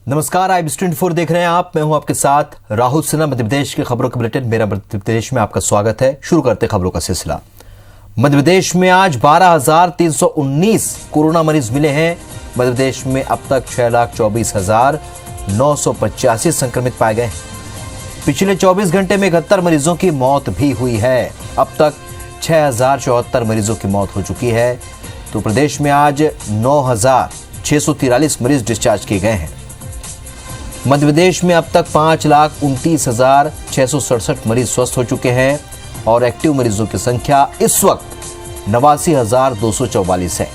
नमस्कार, IBS 24 देख रहे हैं आप। मैं हूं आपके साथ राहुल सिन्हा। मध्य प्रदेश की खबरों का बुलेटिन मेरा मध्य प्रदेश में आपका स्वागत है। शुरू करते खबरों का सिलसिला। मध्य प्रदेश में आज 12,319 कोरोना मरीज मिले हैं। मध्य प्रदेश में अब तक 6,24,985 संक्रमित पाए गए हैं। पिछले 24 घंटे में 71 मरीजों की मौत भी हुई है। अब तक 6,074 मरीजों की मौत हो चुकी है। तो प्रदेश में आज 9,643 मरीज डिस्चार्ज किए गए हैं। मध्य प्रदेश में अब तक 5,29,667 मरीज स्वस्थ हो चुके हैं और एक्टिव मरीजों की संख्या इस वक्त 89,244 है।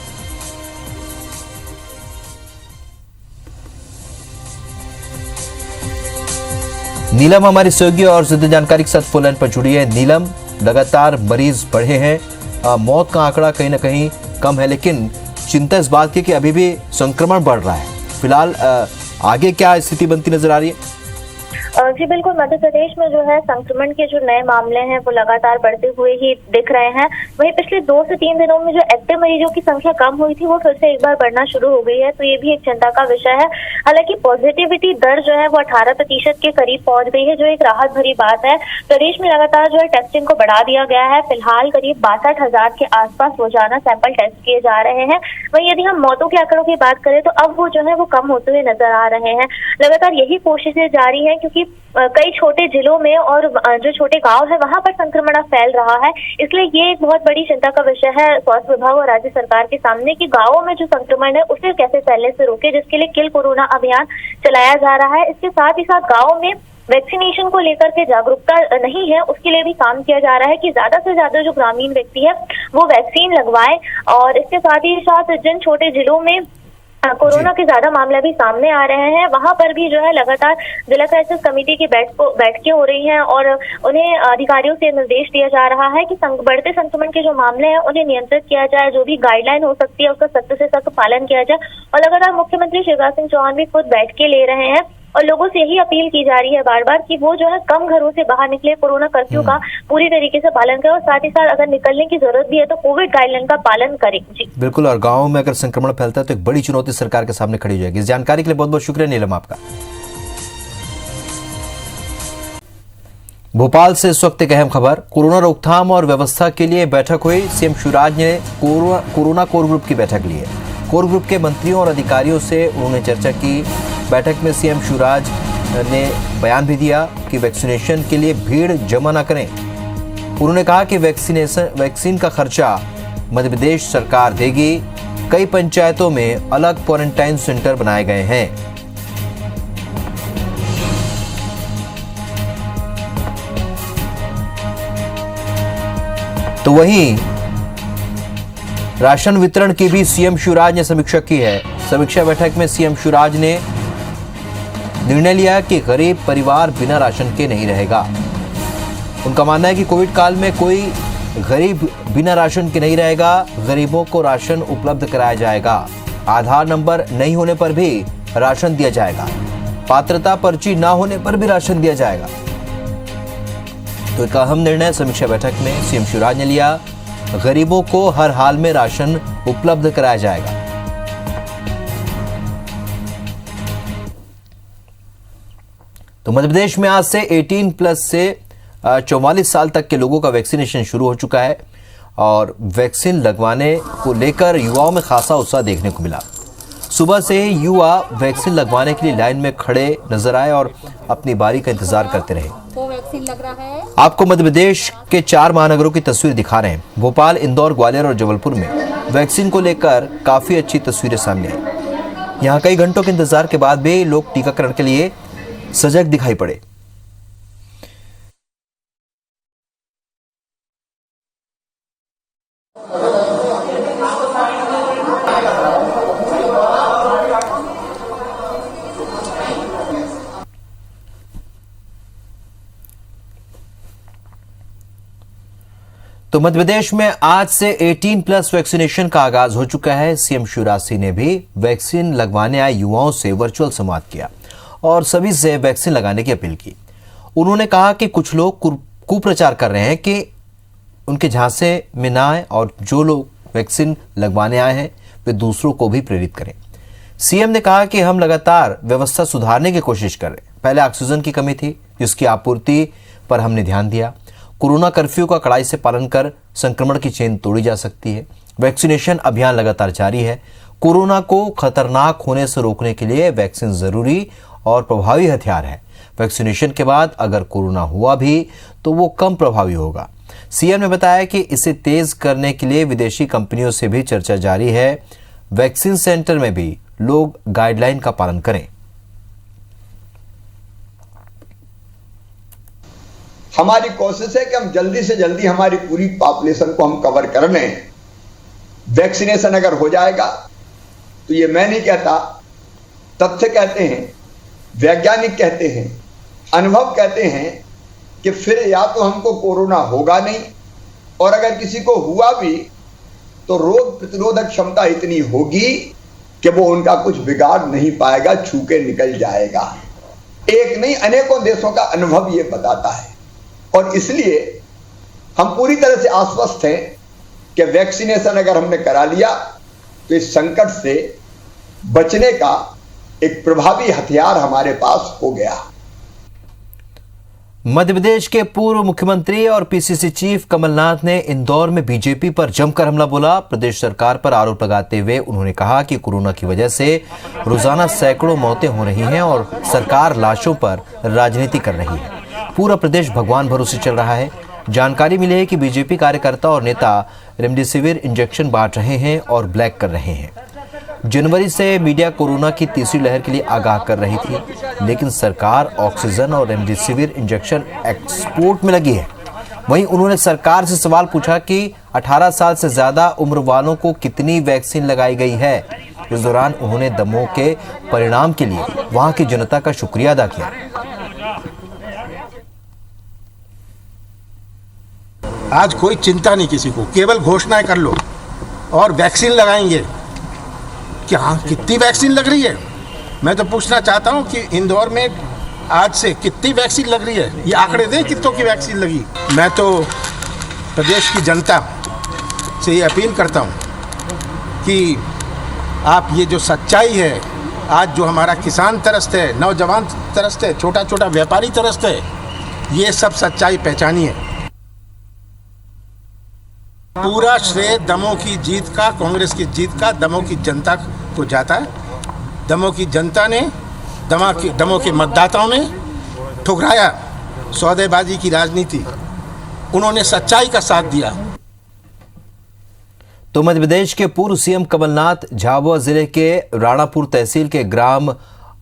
नीलम हमारी सहयोगी और ज्यादा जानकारी के साथ फोन लाइन पर जुड़ी है। नीलम, लगातार मरीज बढ़े हैं, मौत का आंकड़ा कहीं ना कहीं कम है, लेकिन चिंता इस बात की कि अभी भी संक्रमण बढ़ रहा है। फिलहाल आगे क्या स्थिति बनती नजर आ रही है? जी बिल्कुल, मध्य प्रदेश में जो है संक्रमण के जो नए मामले हैं वो लगातार बढ़ते हुए ही दिख रहे हैं। वहीं पिछले 2 से 3 दिनों में जो एक्टिव मरीजों की संख्या कम हुई थी वो फिर से एक बार बढ़ना शुरू हो गई है, तो ये भी एक चिंता का विषय है। हालांकि पॉजिटिविटी दर जो है वो 18% के करीब पहुंच गई है, जो एक राहत भरी बात है। प्रदेश में लगातार जो है टेस्टिंग को बढ़ा दिया गया है। फिलहाल करीब 62,000 के आसपास रोजाना सैंपल टेस्ट किए जा रहे हैं। वहीं यदि हम मौतों के आंकड़ों की बात करें तो अब वो जो है वो कम होते हुए नजर आ रहे हैं। लगातार यही कोशिशें जारी हैं, क्योंकि कई छोटे जिलों में और जो छोटे गांव है वहां पर संक्रमण फैल रहा है। इसलिए ये एक बहुत बड़ी चिंता का विषय है स्वास्थ्य विभाग और राज्य सरकार के सामने कि गांवों में जो संक्रमण है उसे कैसे फैलने से रोके, जिसके लिए किल कोरोना अभियान चलाया जा रहा है। इसके साथ ही साथ गाँव में वैक्सीनेशन को लेकर के जागरूकता नहीं है, उसके लिए भी काम किया जा रहा है कि ज्यादा से ज्यादा जो ग्रामीण व्यक्ति है वो वैक्सीन लगवाए। और इसके साथ ही साथ जिन छोटे जिलों में कोरोना के ज्यादा मामले भी सामने आ रहे हैं वहां पर भी जो है लगातार जिला क्राइसिस कमेटी की बैठकें हो रही हैं और उन्हें अधिकारियों से निर्देश दिया जा रहा है कि बढ़ते संक्रमण के जो मामले हैं उन्हें नियंत्रित किया जाए। जो भी गाइडलाइन हो सकती है उसका सख्त से सख्त पालन किया जाए। और लगातार मुख्यमंत्री शिवराज सिंह चौहान भी खुद बैठकें ले रहे हैं और लोगों से यही अपील की जा रही है बार बार कि वो जो है कम घरों से बाहर निकले, कोरोना कर्फ्यू का पूरी तरीके से पालन करें और साथ ही साथ अगर निकलने की जरूरत भी है तो कोविड गाइडलाइन का पालन करें। जी बिल्कुल, और गाँव में अगर संक्रमण फैलता है तो एक बड़ी चुनौती सरकार के सामने खड़ी हो जाएगी। इस जानकारी के लिए बहुत बहुत शुक्रिया नीलम आपका। भोपाल से इस वक्त एक अहम खबर। कोरोना रोकथाम और व्यवस्था के लिए बैठक हुई। सीएम शिवराज ने कोरोना कोर ग्रुप की बैठक ली है। कोर ग्रुप के मंत्रियों और अधिकारियों से उन्होंने चर्चा की। बैठक में सीएम शिवराज ने बयान भी दिया कि वैक्सीनेशन के लिए भीड़ जमा न करें। उन्होंने कहा कि वैक्सीन का खर्चा मध्य प्रदेश सरकार देगी। कई पंचायतों में अलग क्वारंटाइन सेंटर बनाए गए हैं। तो वहीं राशन वितरण की भी सीएम शिवराज ने समीक्षा की है। समीक्षा बैठक में सीएम शिवराज ने निर्णय लिया कि गरीब परिवार बिना राशन के नहीं रहेगा। उनका मानना है कि कोविड काल में कोई गरीब बिना राशन के नहीं रहेगा। गरीबों को राशन उपलब्ध कराया जाएगा। आधार नंबर नहीं होने पर भी राशन दिया जाएगा। पात्रता पर्ची ना होने पर भी राशन दिया जाएगा। तो एक अहम निर्णय समीक्षा बैठक में सीएम शिवराज ने लिया। गरीबों को हर हाल में राशन उपलब्ध कराया जाएगा। तो मध्य प्रदेश में आज से 18+ से 44 साल तक के लोगों का वैक्सीनेशन शुरू हो चुका है और वैक्सीन लगवाने को लेकर युवाओं में खासा उत्साह देखने को मिला। सुबह से ही युवा वैक्सीन लगवाने के लिए लाइन में खड़े नजर आए और अपनी बारी का इंतजार करते रहे। तो वैक्सीन लग रहा है। आपको मध्य प्रदेश के 4 महानगरों की तस्वीर दिखा रहे हैं। भोपाल, इंदौर, ग्वालियर और जबलपुर में वैक्सीन को लेकर काफी अच्छी तस्वीरें सामने आई। यहाँ कई घंटों के इंतजार के बाद भी लोग टीकाकरण के लिए सजग दिखाई पड़े। तो मध्य प्रदेश में आज से 18+ वैक्सीनेशन का आगाज हो चुका है। सीएम शिवराज सिंह ने भी वैक्सीन लगवाने आए युवाओं से वर्चुअल संवाद किया और सभी से वैक्सीन लगाने की अपील की। उन्होंने कहा कि कुछ लोग कुप्रचार कर रहे हैं कि उनके झांसे में ना आए और जो लोग वैक्सीन लगवाने आए हैं वे दूसरों को भी प्रेरित करें। सीएम ने कहा कि हम लगातार व्यवस्था सुधारने की कोशिश कर रहे हैं। पहले ऑक्सीजन की कमी थी, जिसकी आपूर्ति पर हमने ध्यान दिया। कोरोना कर्फ्यू का कड़ाई से पालन कर संक्रमण की चेन तोड़ी जा सकती है। वैक्सीनेशन अभियान लगातार जारी है। कोरोना को खतरनाक होने से रोकने के लिए वैक्सीन जरूरी और प्रभावी हथियार है। वैक्सीनेशन के बाद अगर कोरोना हुआ भी तो वो कम प्रभावी होगा। सीएम ने बताया कि इसे तेज करने के लिए विदेशी कंपनियों से भी चर्चा जारी है। वैक्सीन सेंटर में भी लोग गाइडलाइन का पालन करें। हमारी कोशिश है कि हम जल्दी से जल्दी हमारी पूरी पॉपुलेशन को हम कवर कर लें। वैक्सीनेशन अगर हो जाएगा तो ये मैं नहीं कहता, तथ्य कहते हैं, वैज्ञानिक कहते हैं, अनुभव कहते हैं कि फिर या तो हमको कोरोना होगा नहीं, और अगर किसी को हुआ भी तो रोग प्रतिरोधक क्षमता इतनी होगी कि वो उनका कुछ बिगाड़ नहीं पाएगा, छू के निकल जाएगा। एक नहीं, अनेकों देशों का अनुभव ये बताता है, और इसलिए हम पूरी तरह से आश्वस्त हैं कि वैक्सीनेशन अगर हमने करा लिया तो इस संकट से बचने का एक प्रभावी हथियार हमारे पास हो गया। मध्य प्रदेश के पूर्व मुख्यमंत्री और पीसीसी चीफ कमलनाथ ने इंदौर में बीजेपी पर जमकर हमला बोला। प्रदेश सरकार पर आरोप लगाते हुए उन्होंने कहा कि कोरोना की वजह से रोजाना सैकड़ों मौतें हो रही हैं और सरकार लाशों पर राजनीति कर रही है। पूरा प्रदेश भगवान भरोसे चल रहा है। जानकारी मिली है कि बीजेपी कार्यकर्ता और नेता रेमडेसिविर इंजेक्शन बांट रहे हैं और ब्लैक कर रहे हैं। जनवरी से मीडिया कोरोना की तीसरी लहर के लिए आगाह कर रही थी, लेकिन सरकार ऑक्सीजन और रेमडेसिविर इंजेक्शन एक्सपोर्ट में लगी है। वहीं उन्होंने सरकार से सवाल पूछा कि 18 साल से ज्यादा उम्र वालों को कितनी वैक्सीन लगाई गई है। इस दौरान उन्होंने दमोह के परिणाम के लिए वहां की जनता का शुक्रिया अदा किया। आज कोई चिंता नहीं किसी को, केवल घोषणाएं कर लो और वैक्सीन लगाएंगे। क्या कितनी वैक्सीन लग रही है? मैं तो पूछना चाहता हूं कि इंदौर में आज से कितनी वैक्सीन लग रही है, ये आंकड़े दें कितनों की वैक्सीन लगी। मैं तो प्रदेश की जनता से ये अपील करता हूं कि आप ये जो सच्चाई है, आज जो हमारा किसान तरसते है, नौजवान तरसते है, छोटा छोटा व्यापारी तरसते है, ये सब सच्चाई पहचानिए। पूरा श्रेय दमोह की जीत का, कांग्रेस की जीत का दमोह की जनता को जाता है। दमोह की जनता ने, दमोह के मतदाताओं ने ठुकराया सौदेबाजी की राजनीति, उन्होंने सच्चाई का साथ दिया। तो मध्य प्रदेश के पूर्व सीएम कमलनाथ झाबुआ जिले के राणापुर तहसील के ग्राम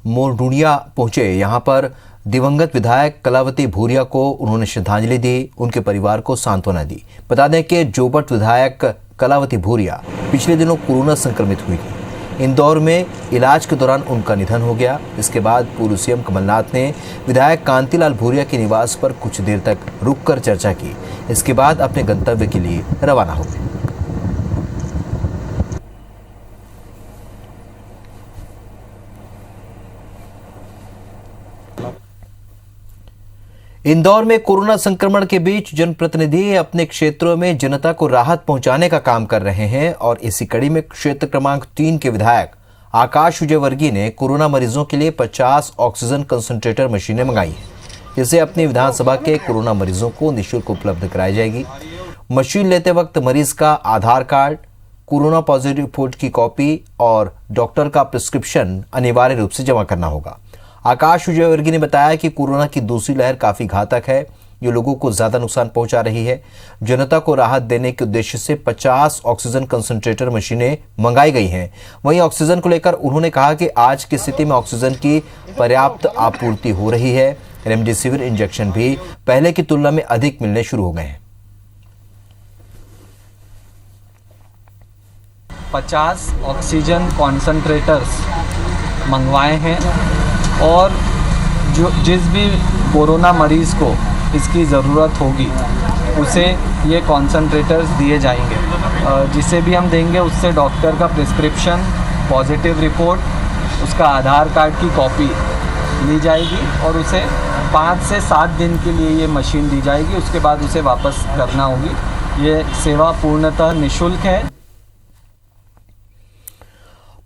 मोरडुनिया पहुंचे। यहां पर दिवंगत विधायक कलावती भूरिया को उन्होंने श्रद्धांजलि दी, उनके परिवार को सांत्वना दी। बता दें कि जोबट विधायक कलावती भूरिया पिछले दिनों कोरोना संक्रमित हुई थी। इंदौर में इलाज के दौरान उनका निधन हो गया। इसके बाद पूर्व सीएम कमलनाथ ने विधायक कांतिलाल भूरिया के निवास पर कुछ देर तक रुककर चर्चा की। इसके बाद अपने गंतव्य के लिए रवाना हो गए। इंदौर में कोरोना संक्रमण के बीच जनप्रतिनिधि अपने क्षेत्रों में जनता को राहत पहुंचाने का काम कर रहे हैं और इसी कड़ी में क्षेत्र क्रमांक 3 के विधायक आकाश विजयवर्गीय ने कोरोना मरीजों के लिए 50 ऑक्सीजन कंसंट्रेटर मशीनें मंगाई हैं। जिसे अपनी विधानसभा के कोरोना मरीजों को निःशुल्क उपलब्ध कराई जाएगी। मशीन लेते वक्त मरीज का आधार कार्ड, कोरोना पॉजिटिव रिपोर्ट की कॉपी और डॉक्टर का प्रिस्क्रिप्शन अनिवार्य रूप से जमा करना होगा। आकाश विजयवर्गीय ने बताया कि कोरोना की दूसरी लहर काफी घातक है, जो लोगों को ज्यादा नुकसान पहुंचा रही है। जनता को राहत देने के उद्देश्य से 50 ऑक्सीजन कंसंट्रेटर मशीनें मंगाई गई हैं। वहीं ऑक्सीजन को लेकर उन्होंने कहा कि आज की स्थिति में ऑक्सीजन की पर्याप्त आपूर्ति हो रही है। रेमडेसिविर इंजेक्शन भी पहले की तुलना में अधिक मिलने शुरू हो गए हैं। 50 ऑक्सीजन कॉन्सनट्रेटर्स मंगवाए हैं और जिस भी कोरोना मरीज़ को इसकी ज़रूरत होगी उसे ये कॉन्सनट्रेटर्स दिए जाएंगे। जिसे भी हम देंगे उससे डॉक्टर का प्रिस्क्रिप्शन, पॉजिटिव रिपोर्ट, उसका आधार कार्ड की कॉपी ली जाएगी और उसे 5 से 7 दिन के लिए ये मशीन दी जाएगी। उसके बाद उसे वापस करना होगी। ये सेवा पूर्णतः निःशुल्क है।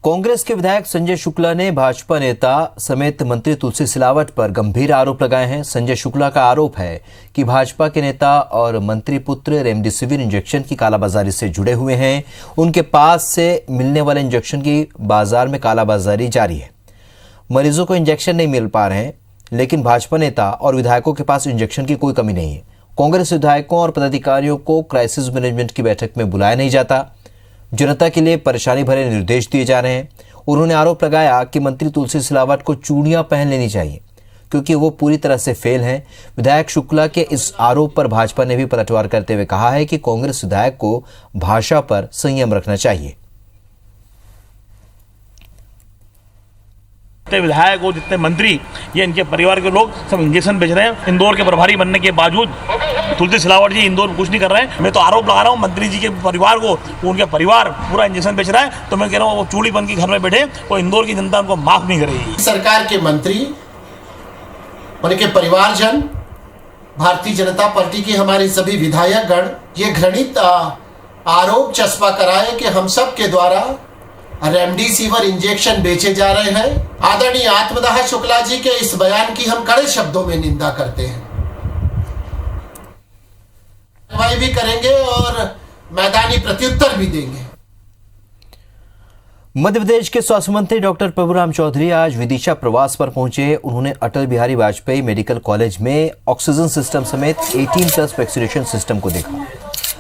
कांग्रेस के विधायक संजय शुक्ला ने भाजपा नेता समेत मंत्री तुलसी सिलावट पर गंभीर आरोप लगाए हैं। संजय शुक्ला का आरोप है कि भाजपा के नेता और मंत्री पुत्र रेमडेसिविर इंजेक्शन की कालाबाजारी से जुड़े हुए हैं। उनके पास से मिलने वाले इंजेक्शन की बाजार में कालाबाजारी जारी है। मरीजों को इंजेक्शन नहीं मिल पा रहे हैं, लेकिन भाजपा नेता और विधायकों के पास इंजेक्शन की कोई कमी नहीं है। कांग्रेस विधायकों और पदाधिकारियों को क्राइसिस मैनेजमेंट की बैठक में बुलाया नहीं जाता। जनता के लिए परेशानी भरे निर्देश दिए जा रहे हैं। उन्होंने आरोप लगाया कि मंत्री तुलसी सिलावट को चूड़ियां पहन लेनी चाहिए क्योंकि वो पूरी तरह से फेल हैं। विधायक शुक्ला के इस आरोप पर भाजपा ने भी पलटवार करते हुए कहा है कि कांग्रेस विधायक को भाषा पर संयम रखना चाहिए। जितने विधायक हो, जितने मंत्री, ये इनके परिवार के लोग सब इंजेक्शन बेच रहे हैं। इंदौर के प्रभारी बनने के बावजूद तुलसी सिलावट जी इंदौर में कुछ नहीं कर रहे हैं। मैं तो आरोप लगा रहा हूँ मंत्री जी के परिवार को, उनके परिवार पूरा इंजेक्शन बेच रहा है। तो मैं कह रहा हूँ वो चूड़ी बन के घर में बैठे, वो इंदौर की जनता उनको माफ नहीं करेगी। सरकार के मंत्री, उनके परिवारजन, भारतीय जनता पार्टी के हमारे सभी विधायकगण ये घृणित आरोप चस्पा कराए कि हम सब के द्वारा रेमडेसिविर इंजेक्शन बेचे जा रहे हैं। आदरणीय आत्मदाह शुक्ला जी के इस बयान की हम कड़े शब्दों में निंदा करते हैं। कार्रवाई भी करेंगे और मैदानी प्रत्युत्तर भी देंगे। मध्य प्रदेश के स्वास्थ्य मंत्री डॉक्टर प्रभुराम चौधरी आज विदिशा प्रवास पर पहुंचे। उन्होंने अटल बिहारी वाजपेयी मेडिकल कॉलेज में ऑक्सीजन सिस्टम समेत 18+ वैक्सीनेशन सिस्टम को देखा।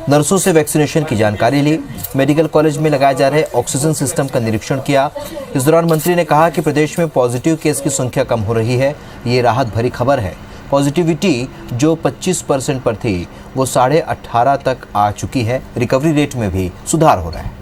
नर्सों से वैक्सीनेशन की जानकारी ली। मेडिकल कॉलेज में लगाए जा रहे ऑक्सीजन सिस्टम का निरीक्षण किया। इस दौरान मंत्री ने कहा कि प्रदेश में पॉजिटिव केस की संख्या कम हो रही है। ये राहत भरी खबर है। पॉजिटिविटी जो 25% पर थी वो 18.5 तक आ चुकी है। रिकवरी रेट में भी सुधार हो रहा है।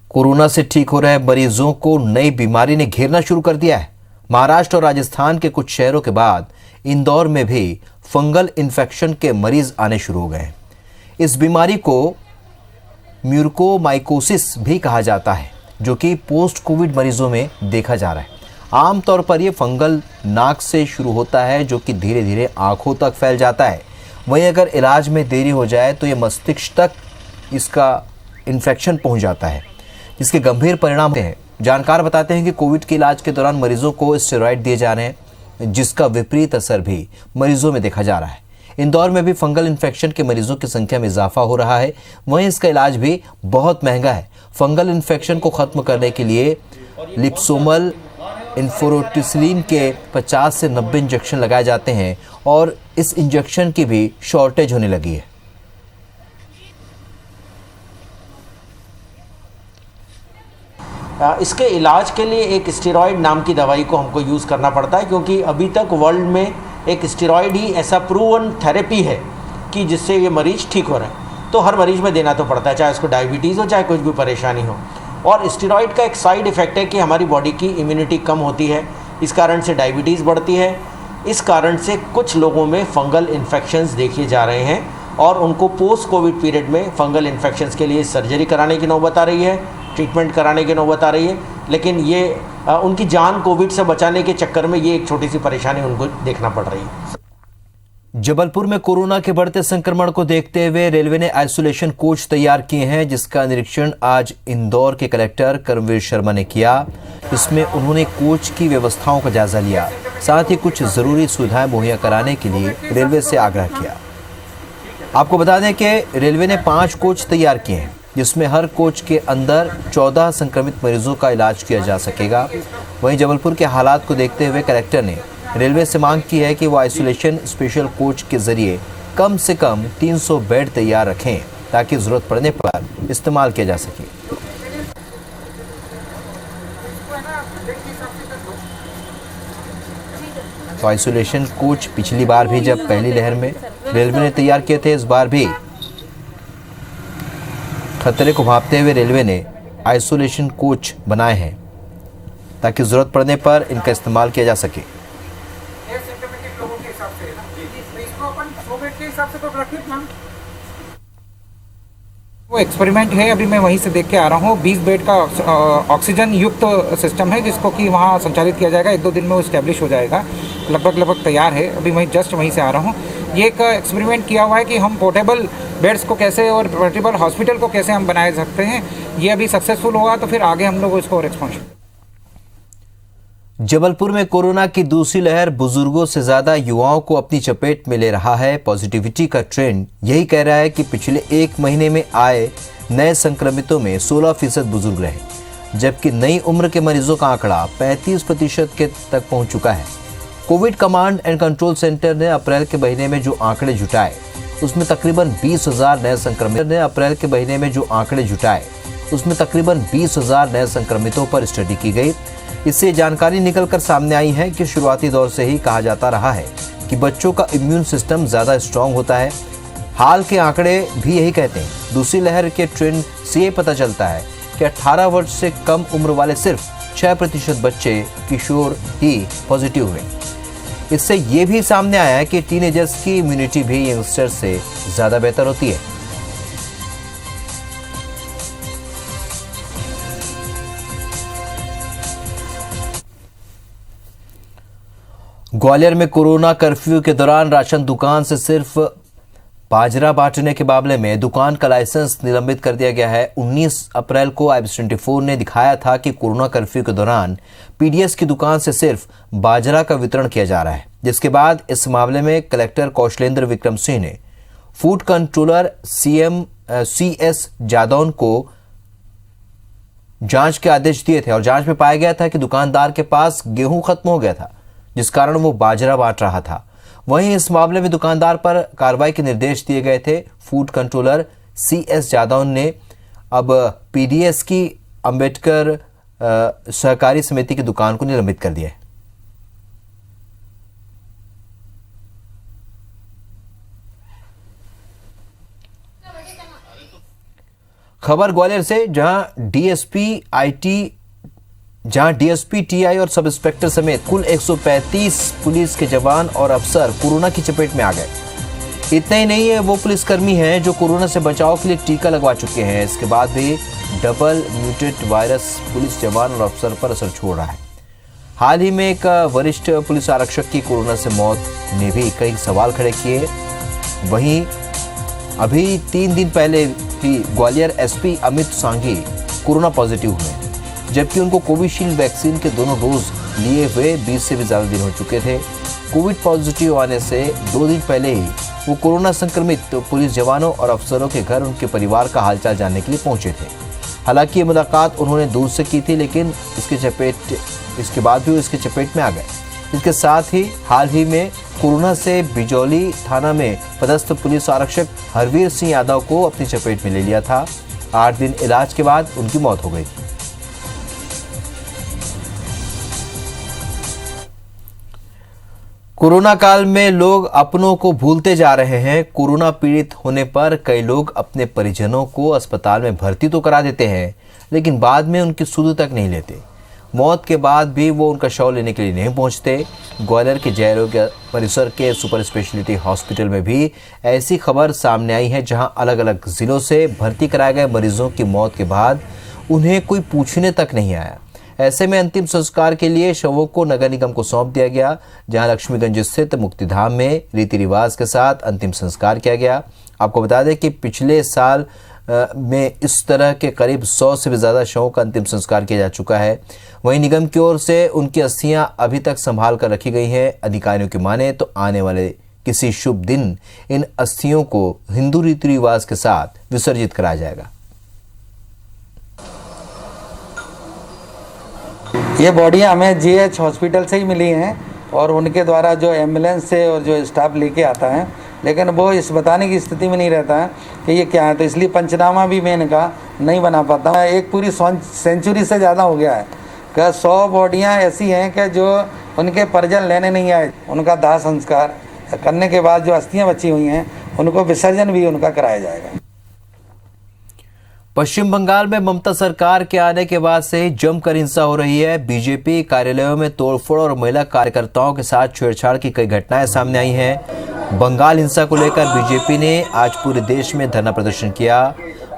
कोरोना से ठीक हो रहे मरीजों को नई बीमारी ने घेरना शुरू कर दिया है। महाराष्ट्र और राजस्थान के कुछ शहरों के बाद इंदौर में भी फंगल इन्फेक्शन के मरीज आने शुरू हो गए हैं। इस बीमारी को म्यूकोरमाइकोसिस भी कहा जाता है, जो कि पोस्ट कोविड मरीजों में देखा जा रहा है। आमतौर पर यह फंगल नाक से शुरू होता है, जो कि धीरे धीरे आंखों तक फैल जाता है। वहीं अगर इलाज में देरी हो जाए तो यह मस्तिष्क तक इसका इन्फेक्शन पहुंच जाता है, जिसके गंभीर परिणाम हैं। जानकार बताते हैं कि कोविड के इलाज के दौरान मरीजों को स्टेरॉइड दिए जा रहे हैं, जिसका विपरीत असर भी मरीजों में देखा जा रहा है। इंदौर में भी फंगल इन्फेक्शन के मरीजों की संख्या में इजाफा हो रहा है। वहीं इसका इलाज भी बहुत महंगा है। फंगल इन्फेक्शन को खत्म करने के लिए लिप्सोमल इन्फोरोटिसिलिन के 50 से 90 इंजेक्शन लगाए जाते हैं और इस इंजेक्शन की भी शॉर्टेज होने लगी है। इसके इलाज के लिए एक स्टेरॉइड नाम की दवाई को हमको यूज़ करना पड़ता है, क्योंकि अभी तक वर्ल्ड में एक स्टेरॉइड ही ऐसा प्रूवन थेरेपी है कि जिससे ये मरीज ठीक हो रहे हैं। तो हर मरीज में देना तो पड़ता है, चाहे उसको डायबिटीज़ हो, चाहे कुछ भी परेशानी हो। और स्टेरॉइड का एक साइड इफ़ेक्ट है कि हमारी बॉडी की इम्यूनिटी कम होती है, इस कारण से डायबिटीज़ बढ़ती है। इस कारण से कुछ लोगों में फंगल इन्फेक्शंस देखे जा रहे हैं और उनको पोस्ट कोविड पीरियड में फंगल इन्फेक्शंस के लिए सर्जरी कराने की नौबत आ रही है, ट्रीटमेंट कराने की नौबत आ रही है। लेकिन ये उनकी जान कोविड से बचाने के चक्कर में ये एक छोटी सी परेशानी उनको देखना पड़ रही है। जबलपुर में कोरोना के बढ़ते संक्रमण को देखते हुए रेलवे ने आइसोलेशन कोच तैयार किए हैं, जिसका निरीक्षण आज इंदौर के कलेक्टर कर्मवीर शर्मा ने किया। इसमें उन्होंने कोच की व्यवस्थाओं का जायजा लिया, साथ ही कुछ जरूरी सुविधाएं मुहैया कराने के लिए रेलवे से आग्रह किया। आपको बता दें कि रेलवे ने 5 कोच तैयार किए हैं, जिसमें हर कोच के अंदर 14 संक्रमित मरीजों का इलाज किया जा सकेगा। वहीं जबलपुर के हालात को देखते हुए कलेक्टर ने रेलवे से मांग की है कि वो आइसोलेशन स्पेशल कोच के जरिए कम से कम 300 बेड तैयार रखें, ताकि जरूरत पड़ने पर इस्तेमाल किया जा सके। तो आइसोलेशन कोच पिछली बार भी जब पहली लहर में रेलवे ने तैयार किए थे, इस बार भी खतरे को भांपते हुए रेलवे ने आइसोलेशन कोच बनाए हैं, ताकि जरूरत पड़ने पर इनका इस्तेमाल किया जा सके। वो एक्सपेरिमेंट है, अभी मैं वहीं से देख के आ रहा हूँ। 20 बेड का ऑक्सीजन युक्त सिस्टम है, जिसको कि वहाँ संचालित किया जाएगा। 1-2 दिन में वो इस्टेब्लिश हो जाएगा। लगभग तैयार है। अभी मैं जस्ट वहीं से आ रहा हूँ। ये एक एक्सपेरिमेंट किया हुआ है कि हम पोर्टेबल बेड्स को कैसे और पोर्टेबल हॉस्पिटल को कैसे हम बना सकते हैं। ये अभी सक्सेसफुल होगा तो फिर आगे हम लोग इसको और एक्सपेंशन। जबलपुर में कोरोना की दूसरी लहर बुजुर्गों से ज्यादा युवाओं को अपनी चपेट में ले रहा है। पॉजिटिविटी का ट्रेंड यही कह रहा है कि पिछले एक महीने में आए नए संक्रमितों में 16% बुजुर्ग रहे, जबकि नई उम्र के मरीजों का आंकड़ा 35% के तक पहुंच चुका है। Covid command and control centre ने अप्रैल के महीने में जो आंकड़े जुटाए उसमें तकरीबन 20,000 नए संक्रमितों पर स्टडी की गई। इससे जानकारी निकलकर सामने आई है कि शुरुआती दौर से ही कहा जाता रहा है कि बच्चों का इम्यून सिस्टम ज़्यादा स्ट्रांग होता है। हाल के आंकड़े भी यही कहते हैं। दूसरी लहर के ट्रेंड से ये पता चलता है कि 18 वर्ष से कम उम्र वाले सिर्फ 6% बच्चे किशोर ही पॉजिटिव हुए। इससे ये भी सामने आया है कि टीनेजर्स की इम्यूनिटी भी यंगस्टर्स से ज़्यादा बेहतर होती है। ग्वालियर में कोरोना कर्फ्यू के दौरान राशन दुकान से सिर्फ बाजरा बांटने के मामले में दुकान का लाइसेंस निलंबित कर दिया गया है। 19 अप्रैल को IBS24 ने दिखाया था कि कोरोना कर्फ्यू के दौरान PDS की दुकान से सिर्फ बाजरा का वितरण किया जा रहा है, जिसके बाद इस मामले में कलेक्टर कौशलेंद्र विक्रम सिंह ने फूड कंट्रोलर CS जादौन को जांच के आदेश दिए थे और जांच में पाया गया था कि दुकानदार के पास गेहूं खत्म हो गया था, जिस कारण वो बाजरा बांट रहा था। वहीं इस मामले में दुकानदार पर कार्रवाई के निर्देश दिए गए थे। फूड कंट्रोलर CS जादव ने अब PDS की अंबेडकर सहकारी समिति की दुकान को निलंबित कर दिया है। खबर ग्वालियर से, जहां DSP TI और सब इंस्पेक्टर समेत कुल 135 पुलिस के जवान और अफसर कोरोना की चपेट में आ गए। इतना ही नहीं है, वो पुलिसकर्मी हैं जो कोरोना से बचाव के लिए टीका लगवा चुके हैं। इसके बाद भी डबल म्यूटेंट वायरस पुलिस जवान और अफसर पर असर छोड़ रहा है। हाल ही में एक वरिष्ठ पुलिस आरक्षक की कोरोना से मौत ने भी कई सवाल खड़े किए। वहीं अभी 3 दिन पहले भी Gwalior SP Amit Sanghi corona positive हुए, जबकि उनको कोविशील्ड वैक्सीन के दोनों डोज लिए हुए 20 से भी ज़्यादा दिन हो चुके थे। कोविड पॉजिटिव आने से 2 दिन पहले ही वो कोरोना संक्रमित पुलिस जवानों और अफसरों के घर उनके परिवार का हालचाल जानने के लिए पहुंचे थे। हालांकि ये मुलाकात उन्होंने दूर से की थी, लेकिन इसके बाद भी वो इसके चपेट में आ गए। इसके साथ ही हाल ही में कोरोना से बिजौली थाना में पदस्थ पुलिस आरक्षक हरवीर सिंह यादव को अपनी चपेट में ले लिया था। 8 दिन इलाज के बाद उनकी मौत हो गई थी। कोरोना काल में लोग अपनों को भूलते जा रहे हैं। कोरोना पीड़ित होने पर कई लोग अपने परिजनों को अस्पताल में भर्ती तो करा देते हैं, लेकिन बाद में उनकी सुध तक नहीं लेते। मौत के बाद भी वो उनका शव लेने के लिए नहीं पहुंचते। ग्वालियर के जय आरोग्य परिसर के सुपर स्पेशलिटी हॉस्पिटल में भी ऐसी खबर सामने आई है, जहां अलग अलग जिलों से भर्ती कराए गए मरीजों की मौत के बाद उन्हें कोई पूछने तक नहीं आया। ऐसे में अंतिम संस्कार के लिए शवों को नगर निगम को सौंप दिया गया, जहां लक्ष्मीगंज स्थित मुक्तिधाम में रीति रिवाज के साथ अंतिम संस्कार किया गया। आपको बता दें कि पिछले साल में इस तरह के करीब 100 से भी ज़्यादा शवों का अंतिम संस्कार किया जा चुका है। वहीं निगम की ओर से उनकी अस्थियां अभी तक संभाल कर रखी गई हैं। अधिकारियों की माने तो आने वाले किसी शुभ दिन इन अस्थियों को हिंदू रीति रिवाज के साथ विसर्जित कराया जाएगा। ये बॉडियाँ हमें GH हॉस्पिटल से ही मिली हैं और उनके द्वारा जो एम्बुलेंस से और जो स्टाफ लेके आता है, लेकिन वो इस बताने की स्थिति में नहीं रहता है कि ये क्या है, तो इसलिए पंचनामा भी मैं इनका नहीं बना पाता। एक पूरी सेंचुरी से ज़्यादा हो गया है कि 100 बॉडियाँ ऐसी हैं कि जो उनके परिजन लेने नहीं आए। उनका दाह संस्कार करने के बाद जो अस्थियाँ बची हुई हैं उनको विसर्जन भी उनका कराया जाएगा। पश्चिम बंगाल में ममता सरकार के आने के बाद से ही जमकर हिंसा हो रही है। बीजेपी कार्यालयों में तोड़फोड़ और महिला कार्यकर्ताओं के साथ छेड़छाड़ की कई घटनाएं सामने आई हैं। बंगाल हिंसा को लेकर बीजेपी ने आज पूरे देश में धरना प्रदर्शन किया।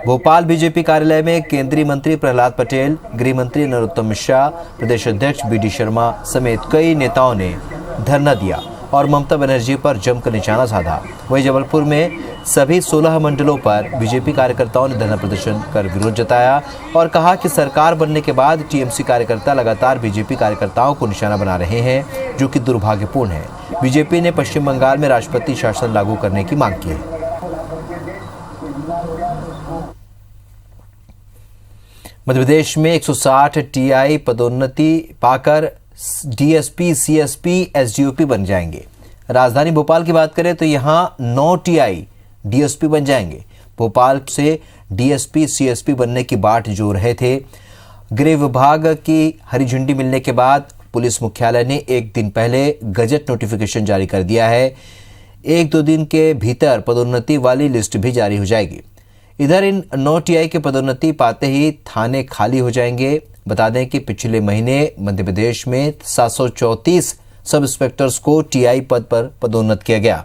भोपाल बीजेपी कार्यालय में केंद्रीय मंत्री प्रहलाद पटेल, गृह मंत्री नरोत्तम मिश्रा, प्रदेश अध्यक्ष BD शर्मा समेत कई नेताओं ने धरना दिया और ममता बनर्जी पर जमकर निशाना साधा। वहीं जबलपुर में सभी 16 मंडलों पर बीजेपी कार्यकर्ताओं ने धरना प्रदर्शन कर विरोध जताया और कहा कि सरकार बनने के बाद टीएमसी कार्यकर्ता लगातार बीजेपी कार्यकर्ताओं को निशाना बना रहे हैं, जो कि दुर्भाग्यपूर्ण है। बीजेपी ने पश्चिम बंगाल में राष्ट्रपति शासन लागू करने की मांग की है। मध्य प्रदेश में 160 टीआई पदोन्नति पाकर डीएसपी, सीएसपी, एसडीओपी बन जाएंगे। राजधानी भोपाल की बात करें तो यहां 9 टीआई डीएसपी बन जाएंगे। भोपाल से डीएसपी, सीएसपी बनने की बाट जोड़ रहे थे। गृह विभाग की हरी झंडी मिलने के बाद पुलिस मुख्यालय ने एक दिन पहले गजट नोटिफिकेशन जारी कर दिया है। 1-2 दिन के भीतर पदोन्नति वाली लिस्ट भी जारी हो जाएगी। इधर इन 9 टीआई के पदोन्नति पाते ही थाने खाली हो जाएंगे। बता दें कि पिछले महीने मध्य प्रदेश में 734 सब इंस्पेक्टर्स को टीआई पद पर पदोन्नत किया गया,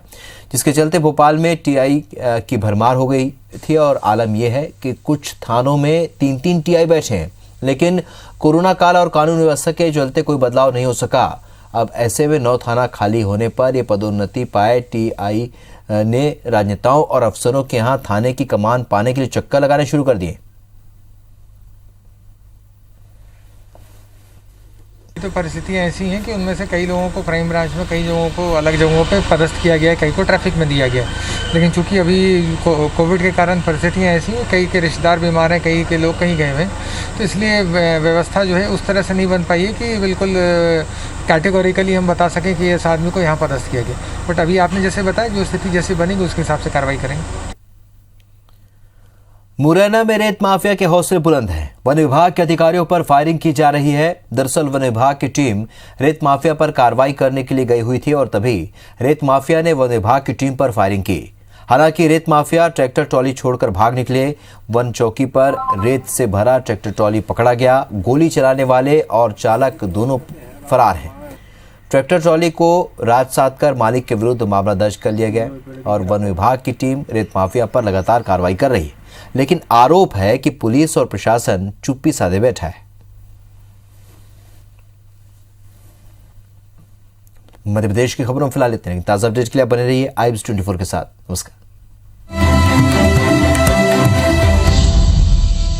जिसके चलते भोपाल में टीआई की भरमार हो गई थी। और आलम यह है कि कुछ थानों में 3-3 टीआई बैठे हैं, लेकिन कोरोना काल और कानून व्यवस्था के चलते कोई बदलाव नहीं हो सका। अब ऐसे में 9 थाना खाली होने पर यह पदोन्नति पाए टीआई ने राजनेताओं और अफसरों के यहां थाने की कमान पाने के लिए चक्कर लगाने शुरू कर दिए। तो परिस्थितियाँ ऐसी हैं कि उनमें से कई लोगों को क्राइम ब्रांच में, कई लोगों को अलग जगहों पे पदस्थ किया गया है, कई को ट्रैफिक में दिया गया। लेकिन चूंकि अभी कोविड के कारण परिस्थितियाँ ऐसी हैं, कई के रिश्तेदार बीमार हैं, कई के लोग कहीं गए हुए हैं, तो इसलिए व्यवस्था जो है उस तरह से नहीं बन पाई है कि बिल्कुल कैटेगोरिकली हम बता सकें कि इस आदमी को यहाँ पदस्थ किया गया। बट अभी आपने जैसे बताया, जो स्थिति जैसी बनेगी उसके हिसाब से कार्रवाई करेंगे। मुरैना में रेत माफिया के हौसले बुलंद हैं। वन विभाग के अधिकारियों पर फायरिंग की जा रही है। दरअसल वन विभाग की टीम रेत माफिया पर कार्रवाई करने के लिए गई हुई थी और तभी रेत माफिया ने वन विभाग की टीम पर फायरिंग की। हालांकि रेत माफिया ट्रैक्टर ट्रॉली छोड़कर भाग निकले। वन चौकी पर रेत से भरा ट्रैक्टर ट्रॉली पकड़ा गया। गोली चलाने वाले और चालक दोनों फरार हैं। ट्रैक्टर ट्रॉली को राजसात कर मालिक के विरुद्ध मामला दर्ज कर लिया गया और वन विभाग की टीम रेत माफिया पर लगातार कार्रवाई कर रही है। लेकिन आरोप है कि पुलिस और प्रशासन चुप्पी साधे बैठा है। मध्य प्रदेश की खबरों में फिलहाल इतने। ताजा अपडेट के लिए बने रहिए IBS 24 के साथ। नमस्कार।